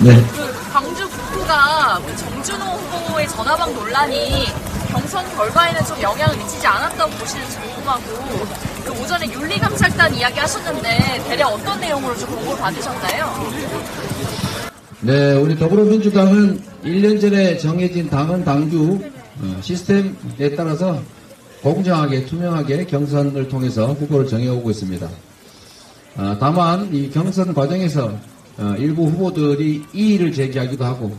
네. 그 광주 북구가 정준호 후보의 전화방 논란이 경선 결과에는 좀 영향을 미치지 않았다고 보시는지 궁금하고, 그 오전에 윤리감찰단 이야기 하셨는데 대략 어떤 내용으로 좀 보고를 받으셨나요? 네, 우리 더불어민주당은 1년 전에 정해진 당헌 당규 시스템에 따라서 공정하게 투명하게 경선을 통해서 후보를 정해오고 있습니다. 다만 이 경선 과정에서 일부 후보들이 이의를 제기하기도 하고,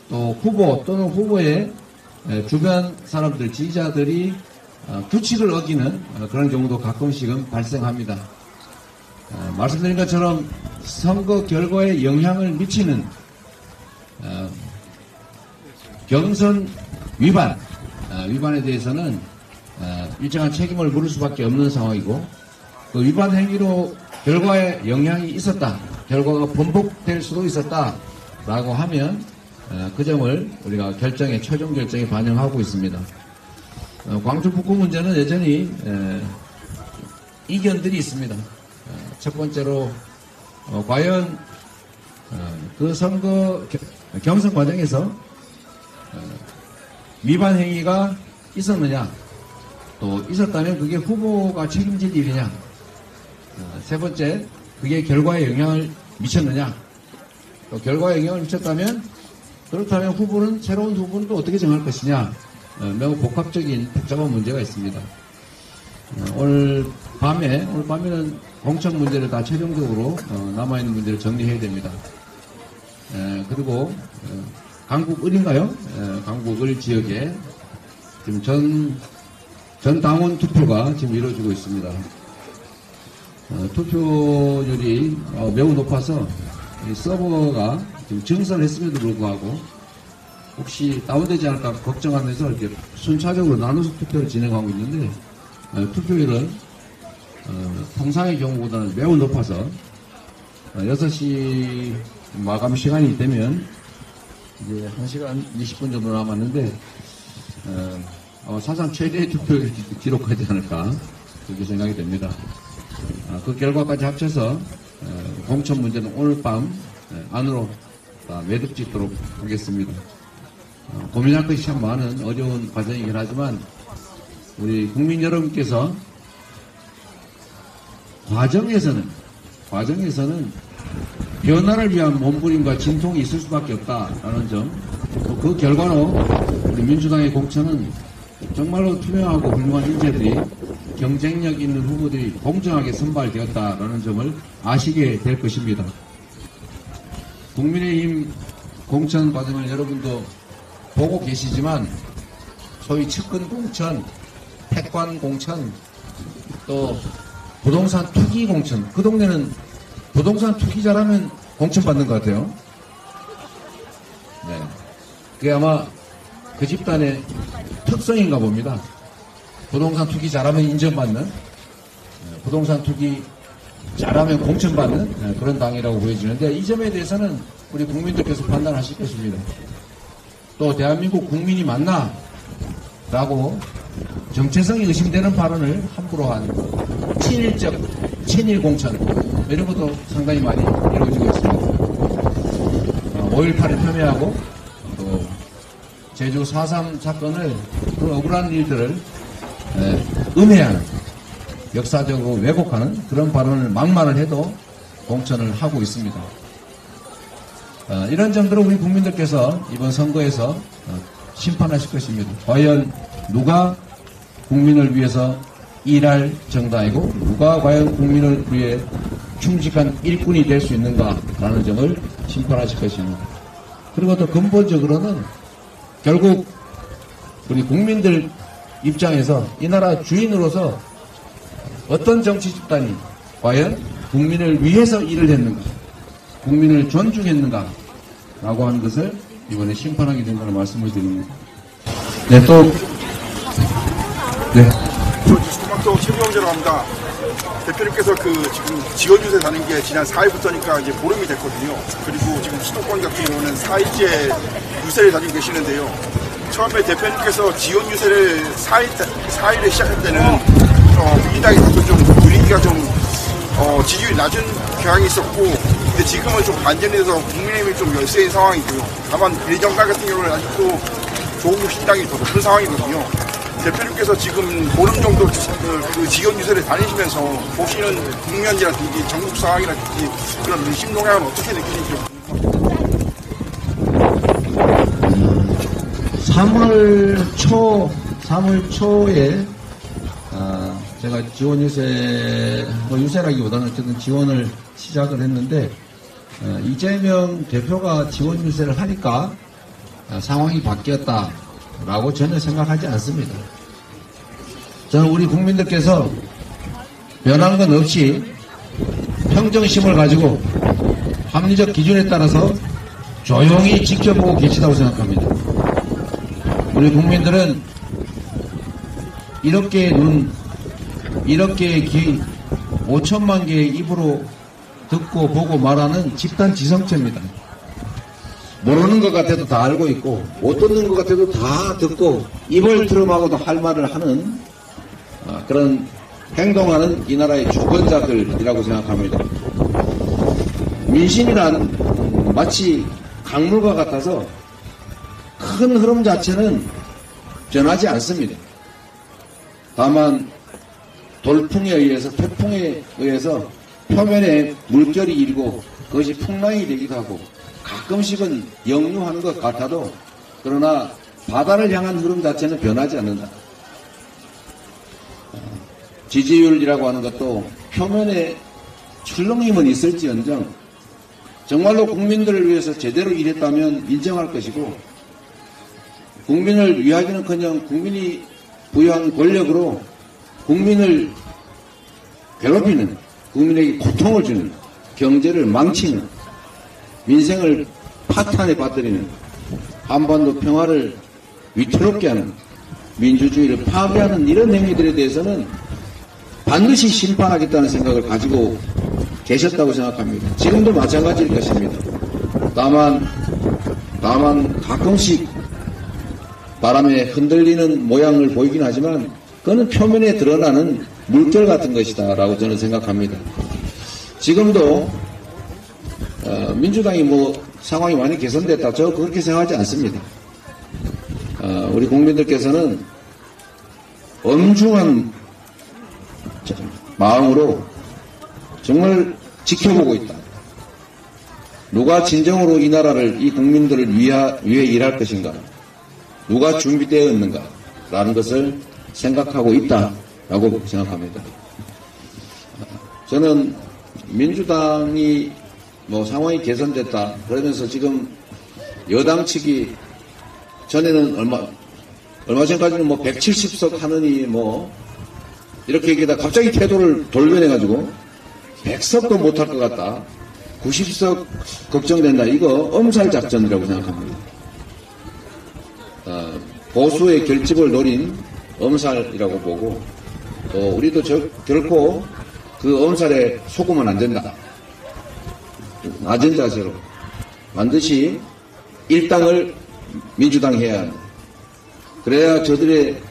또 후보 또는 후보의 주변 사람들, 지지자들이 규칙을 어기는 그런 경우도 가끔씩은 발생합니다. 말씀드린 것처럼 선거 결과에 영향을 미치는 경선 위반에 대해서는 일정한 책임을 물을 수밖에 없는 상황이고, 그 위반 행위로 결과에 영향이 있었다, 결과가 번복될 수도 있었다라고 하면 그 점을 우리가 최종 결정에 반영하고 있습니다. 광주 북구 문제는 여전히 이견들이 있습니다. 첫 번째로 과연 그 선거 경선 과정에서 위반 행위가 있었느냐, 또 있었다면 그게 후보가 책임질 일이냐, 세 번째, 그게 결과에 영향을 미쳤느냐, 또 결과에 영향을 미쳤다면 그렇다면 새로운 후보는 또 어떻게 정할 것이냐, 매우 복잡한 문제가 있습니다. 오늘 밤에는 공천 문제를 다 최종적으로 남아있는 문제를 정리해야 됩니다. 그리고 강북을인가요? 강북을 지역에 지금 전 당원 투표가 지금 이루어지고 있습니다. 투표율이 매우 높아서 서버가 지금 증설했음에도 불구하고 혹시 다운되지 않을까 걱정하면서 이렇게 순차적으로 나눠서 투표를 진행하고 있는데, 투표율은 통상의 경우보다는 매우 높아서 6시 마감 시간이 되면 이제 1시간 20분 정도 남았는데 사상 최대의 투표율을 기록하지 않을까 그렇게 생각이 됩니다. 그 결과까지 합쳐서 공천 문제는 오늘 밤 안으로 매듭 짓도록 하겠습니다. 고민할 것이 참 많은 어려운 과정이긴 하지만 우리 국민 여러분께서 과정에서는 변화를 위한 몸부림과 진통이 있을 수밖에 없다라는 점, 또 그 결과로 우리 민주당의 공천은 정말로 투명하고 훌륭한 인재들이, 경쟁력 있는 후보들이 공정하게 선발되었다라는 점을 아시게 될 것입니다. 국민의힘 공천 과정을 여러분도 보고 계시지만 소위 측근 공천, 택관 공천, 또 부동산 투기 공천, 그 동네는 부동산 투기 잘하면 공천 받는 것 같아요. 네, 그게 아마 그 집단의 특성인가 봅니다. 부동산 투기 잘하면 인정받는, 부동산 투기 잘하면 공천받는 그런 당이라고 보여지는데, 이 점에 대해서는 우리 국민들께서 판단하실 것입니다. 또 대한민국 국민이 맞나? 라고 정체성이 의심되는 발언을 함부로 한 친일 공천, 이런 것도 상당히 많이 이루어지고 있습니다. 5.18을 폄훼하고 또 제주 4.3 사건을, 그 억울한 일들을 음해하는, 역사적으로 왜곡하는 그런 발언을 막말을 해도 공천을 하고 있습니다. 이런 점들을 우리 국민들께서 이번 선거에서 심판하실 것입니다. 과연 누가 국민을 위해서 일할 정당이고 누가 과연 국민을 위해 충직한 일꾼이 될 수 있는가라는 점을 심판하실 것입니다. 그리고 또 근본적으로는 결국 우리 국민들 입장에서 이 나라 주인으로서 어떤 정치 집단이 과연 국민을 위해서 일을 했는가, 국민을 존중했는가 라고 하는 것을 이번에 심판하게 된다는 말씀을 드립니다. 네, 또 네. 또 최부영제로 합니다. 대표님께서 지금 지원 유세 다닌 게 지난 4일부터니까 이제 보름이 됐거든요. 그리고 지금 수도권 같은 경우는 4일째 유세를 다니고 계시는데요. 처음에 대표님께서 지원 유세를 4일에 시작할 때는 민주당이 다소 좀 분위기가 좀 지지율이 낮은 경향이 있었고, 근데 지금은 좀 반전해서 국민의힘이 좀 열세인 상황이고요. 다만 비례정당 같은 경우는 아직도 조국 신당이 더 높은 상황이거든요. 대표님께서 지금 보름 정도 그 지원 유세를 다니시면서 보시는 국면이라든지 전국 상황이라든지 그런 민심 동향은 어떻게 느끼는지 3월 초에 제가 지원 유세, 유세라기보다는 어쨌든 지원을 시작을 했는데 이재명 대표가 지원 유세를 하니까 상황이 바뀌었다라고 전혀 생각하지 않습니다. 저는 우리 국민들께서 변한 건 없이 평정심을 가지고 합리적 기준에 따라서 조용히 지켜보고 계시다고 생각합니다. 우리 국민들은 이렇게 이렇게 귀 5천만 개의 입으로 듣고 보고 말하는 집단 지성체입니다. 모르는 것 같아도 다 알고 있고 못 듣는 것 같아도 다 듣고 입을 트름하고도 할 말을 하는 그런 행동하는 이 나라의 주권자들이라고 생각합니다. 민심이란 마치 강물과 같아서 큰 흐름 자체는 변하지 않습니다. 다만 돌풍에 의해서 태풍에 의해서 표면에 물결이 일고 그것이 풍랑이 되기도 하고 가끔씩은 역류하는 것 같아도 그러나 바다를 향한 흐름 자체는 변하지 않는다. 지지율이라고 하는 것도 표면에 출렁임은 있을지언정 정말로 국민들을 위해서 제대로 일했다면 인정할 것이고 국민을 위하기는커녕 국민이 부여한 권력으로 국민을 괴롭히는, 국민에게 고통을 주는, 경제를 망치는, 민생을 파탄에 빠뜨리는, 한반도 평화를 위태롭게 하는, 민주주의를 파괴하는 이런 행위들에 대해서는 반드시 심판하겠다는 생각을 가지고 계셨다고 생각합니다. 지금도 마찬가지일 것입니다. 다만 가끔씩 바람에 흔들리는 모양을 보이긴 하지만 그거는 표면에 드러나는 물결 같은 것이다 라고 저는 생각합니다. 지금도 민주당이 상황이 많이 개선됐다, 저 그렇게 생각하지 않습니다. 우리 국민들께서는 엄중한 마음으로 정말 지켜보고 있다. 누가 진정으로 이 나라를, 이 국민들을 위해 일할 것인가, 누가 준비되어 있는가 라는 것을 생각하고 있다라고 생각합니다. 저는 민주당이 상황이 개선됐다 그러면서 지금 여당 측이 전에는 얼마 전까지는 170석 하느니 이렇게 얘기하다 갑자기 태도를 돌변해가지고 100석도 못할 것 같다, 90석 걱정된다, 이거 엄살 작전이라고 생각합니다. 보수의 결집을 노린 엄살이라고 보고, 또 우리도 결코 그 엄살에 속으면 안 된다. 낮은 자세로 반드시 일당을 민주당 해야 한다. 그래야 저들의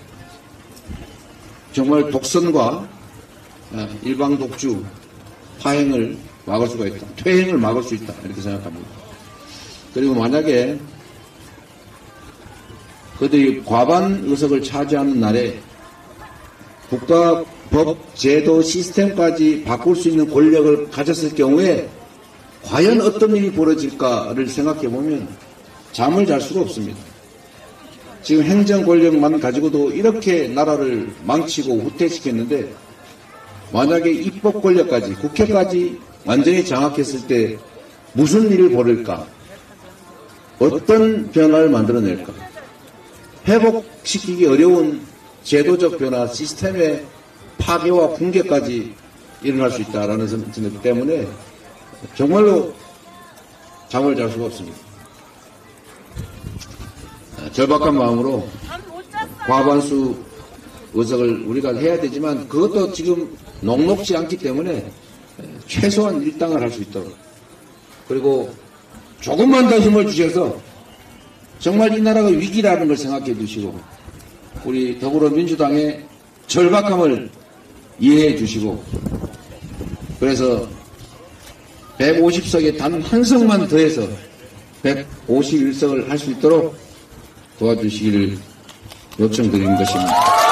정말 독선과 일방 독주, 파행을 막을 수가 있다. 퇴행을 막을 수 있다. 이렇게 생각합니다. 그리고 만약에 그들이 과반 의석을 차지하는 날에 국가 법, 제도, 시스템까지 바꿀 수 있는 권력을 가졌을 경우에 과연 어떤 일이 벌어질까를 생각해보면 잠을 잘 수가 없습니다. 지금 행정 권력만 가지고도 이렇게 나라를 망치고 후퇴시켰는데 만약에 입법 권력까지, 국회까지 완전히 장악했을 때 무슨 일을 벌일까? 어떤 변화를 만들어낼까? 회복시키기 어려운 제도적 변화, 시스템의 파괴와 붕괴까지 일어날 수 있다라는 생각 때문에 정말로 잠을 잘 수가 없습니다. 절박한 마음으로 과반수 의석을 우리가 해야 되지만 그것도 지금 녹록지 않기 때문에 최소한 일당을 할 수 있도록, 그리고 조금만 더 힘을 주셔서 정말 이 나라가 위기라는 걸 생각해 주시고 우리 더불어민주당의 절박함을 이해해 주시고, 그래서 150석에 단 한 석만 더해서 151석을 할 수 있도록 도와주시기를 요청드리는 것입니다.